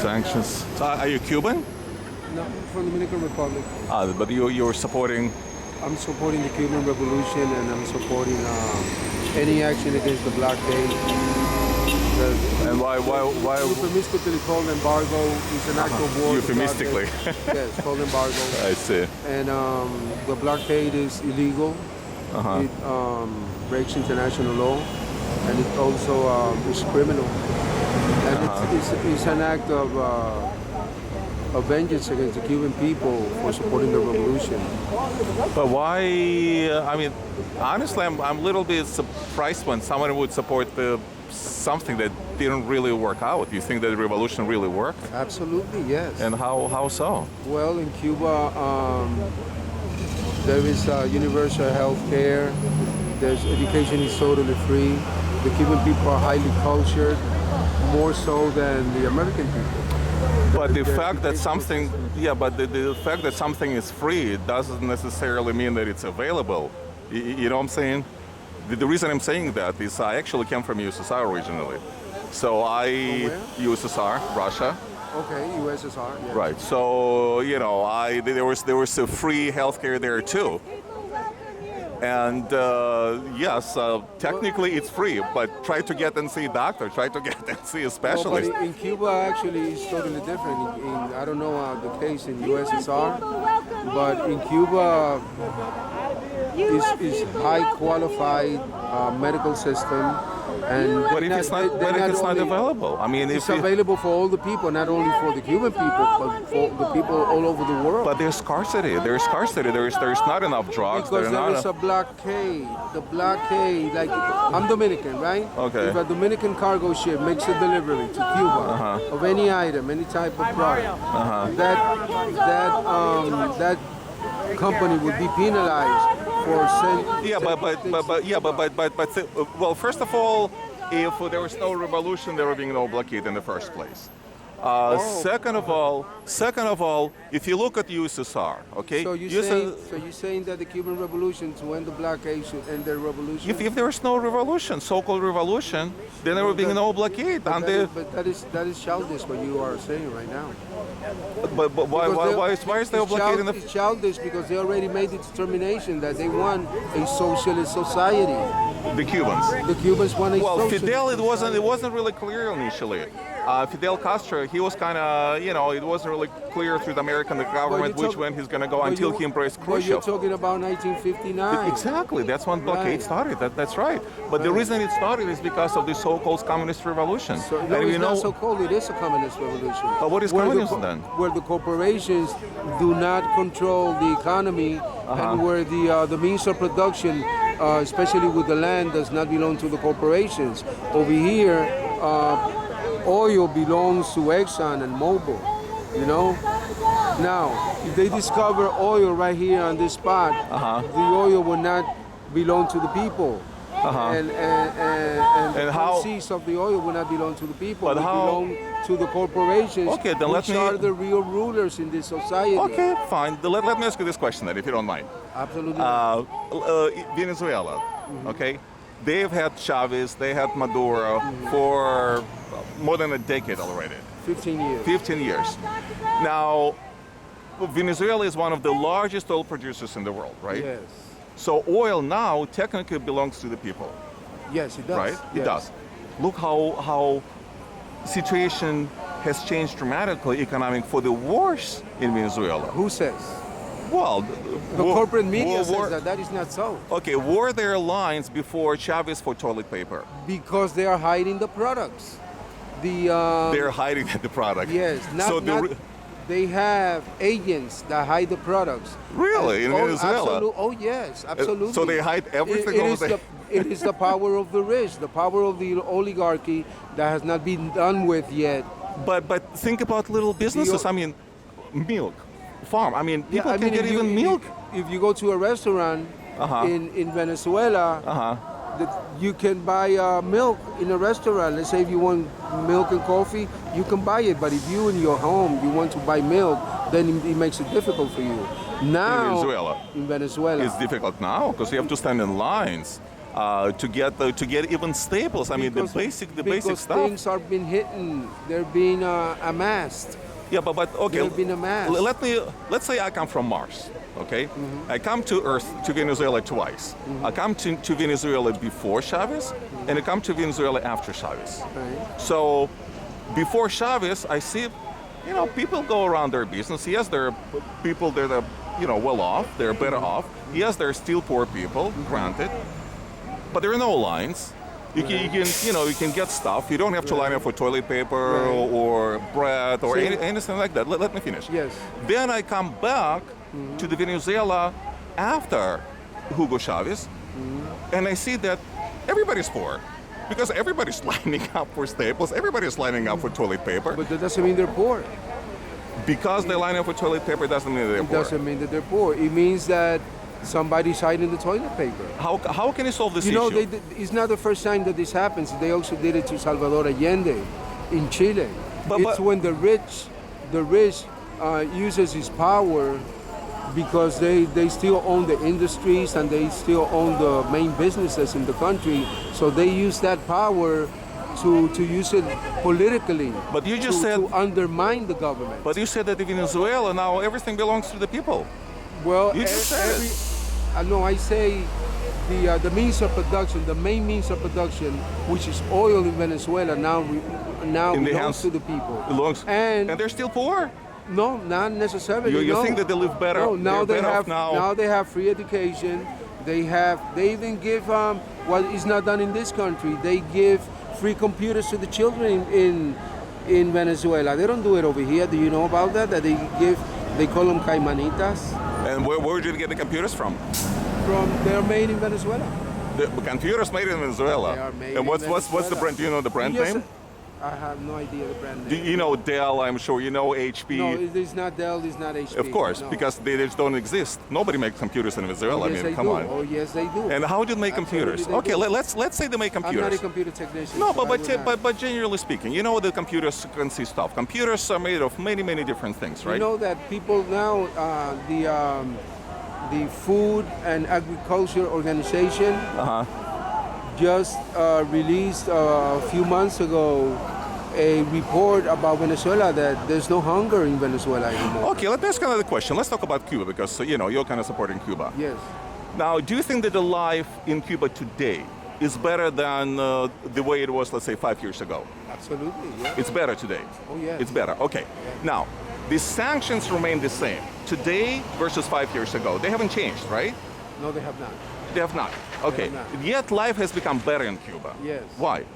Sanctions. So are you Cuban? No, from Dominican Republic. But you're supporting. I'm supporting the Cuban Revolution, and I'm supporting any action against the blockade. And why? Euphemistically called embargo is an act of war. Euphemistically. Yes, called embargo. I see. And the blockade is illegal. It breaks international law, and it also is criminal. And it's an act of vengeance against the Cuban people for supporting the revolution. But why? I mean, honestly, I'm a little bit surprised when someone would support something that didn't really work out. Do you think that the revolution really worked? Absolutely, yes. And how so? Well, in Cuba, there is universal health care. There's education is totally free. The Cuban people are highly cultured, more so than the American people. But the fact that something, the fact that something is free doesn't necessarily mean that it's available. You know what I'm saying? The reason I'm saying that is I actually came from USSR originally. So USSR, Russia. Okay, USSR. Yes. Right. So there was a free healthcare there too. And yes, technically it's free, but try to get and see a doctor, try to get and see a specialist. But in Cuba, actually, it's totally different. I don't know the case in USSR, but in Cuba, is high qualified medical system. And But if it's not available, I mean, it's available for all the people, not only for the Cuban people, but for the people all over the world. But there's scarcity. There's not enough drugs. Because there is a blockade. The blockade, like I'm Dominican, right? Okay. If a Dominican cargo ship makes a delivery to Cuba of any item, any type of product, that company would be penalized. Well, first of all, if there was no revolution, there would be no blockade in the first place. Second of all, if you look at USSR, okay? So you're saying that the Cuban Revolution, to end the blockade, should end the revolution? If there is no revolution, so-called revolution, then there would be no blockade. But that is childish what you are saying right now. But why is there a blockade in the? It's childish because they already made the determination that they want a socialist society. The Cubans. The Cubans want a Well, socialist Fidel, it society. wasn't really clear initially. Fidel Castro, he was kind of, it wasn't really clear through the American government which way he's going to go until he embraced Khrushchev. But you're talking about 1959. Exactly, that's when blockade started. That's right. But the reason it started is because of the so-called communist revolution. So, no, it's not so-called. It is a communist revolution. But what is communism then? Where the corporations do not control the economy, and where the means of production, especially with the land, does not belong to the corporations. Over here, oil belongs to Exxon and Mobil, Now, if they discover oil right here on this spot, the oil will not belong to the people. And the proceeds of the oil will not belong to the people. It belong to the corporations, okay, then which are the real rulers in this society. Okay, fine. Let me ask you this question then, if you don't mind. Absolutely. Venezuela, okay? They've had Chavez, they had Maduro for more than a decade already. 15 years. 15 years. Now, Venezuela is one of the largest oil producers in the world, right? Yes. So oil now technically belongs to the people. Yes, it does. Right? Yes. It does. Look how situation has changed dramatically economic for the worse in Venezuela. Who says? Well, the corporate media says that is not so. Okay, were there lines before Chavez for toilet paper? Because they are hiding the products. They're hiding the product. Yes, they have agents that hide the products. Really? In Venezuela? Oh, yes, absolutely. So they hide everything over there? It is the power of the rich, the power of the oligarchy that has not been done with yet. But think about little businesses. I mean, milk, farm. I mean, people can get even milk. If you go to a restaurant in Venezuela, you can buy milk in a restaurant. Let's say if you want milk and coffee, you can buy it. But if you in your home, you want to buy milk, then it makes it difficult for you. Now, in Venezuela. It's difficult now because you have to stand in lines. to get even staples. I mean, the basic because stuff. things are being hidden. They're being amassed. Yeah, but okay. They've been amassed. Let's say I come from Mars. Okay, I come to Earth, to Venezuela twice. I come to Venezuela before Chavez, and I come to Venezuela after Chavez. Right. So before Chavez, I see, people go around their business. Yes, there are people that are, well off. They're better off. Yes, there are still poor people, granted, but there are no lines. You can get stuff. You don't have to line up for toilet paper or bread or anything like that. Let me finish. Yes. Then I come back to the Venezuela after Hugo Chavez, and I see that everybody's poor. Because everybody's lining up for staples, everybody's lining up for toilet paper. But that doesn't mean they're poor. Because they line up for toilet paper doesn't mean they're poor. It doesn't mean that they're poor. It means that somebody's hiding the toilet paper. How can you solve this issue? It's not the first time that this happens. They also did it to Salvador Allende in Chile. It's when the rich uses his power because they still own the industries and they still own the main businesses in the country. So they use that power to use it politically. But you just said to undermine the government. But you said that in Venezuela now everything belongs to the people. Well, you just said it. No, I say the means of production, the main means of production, which is oil in Venezuela, now belongs to the people. And they're still poor. No, not necessarily. You think that they live better? No, now now they have free education. They even give what is not done in this country. They give free computers to the children in Venezuela. They don't do it over here. Do you know about that? That they call them caimanitas. And where did you get the computers from? They're made in Venezuela. The computers made in Venezuela. They are made and what's in Venezuela. What's the brand? Do you know the brand name? I have no idea the brand name. Do you know Dell? I'm sure you know HP. No, it's not Dell. It's not HP. Of course, no. because they just don't exist. Nobody makes computers in Venezuela. Oh, yes, I mean, come do. on. Oh, yes, they do. And how do they make computers? Okay, let's say they make computers. I'm not a computer technician. No, so but generally speaking, you know what the computers consist of. Computers are made of many different things, right? You know that people now, the Food and Agriculture Organization just released a few months ago a report about Venezuela that there's no hunger in Venezuela anymore. Okay, let me ask another question. Let's talk about Cuba because you're kind of supporting Cuba. Yes. Now, do you think that the life in Cuba today is better than the way it was, let's say, 5 years ago? Absolutely, yes. It's better today? Oh, yes. It's better, okay. Yes. Now, the sanctions remain the same today versus 5 years ago. They haven't changed, right? No, they have not. They have not. Okay. They have not. Yet life has become better in Cuba. Yes. Why?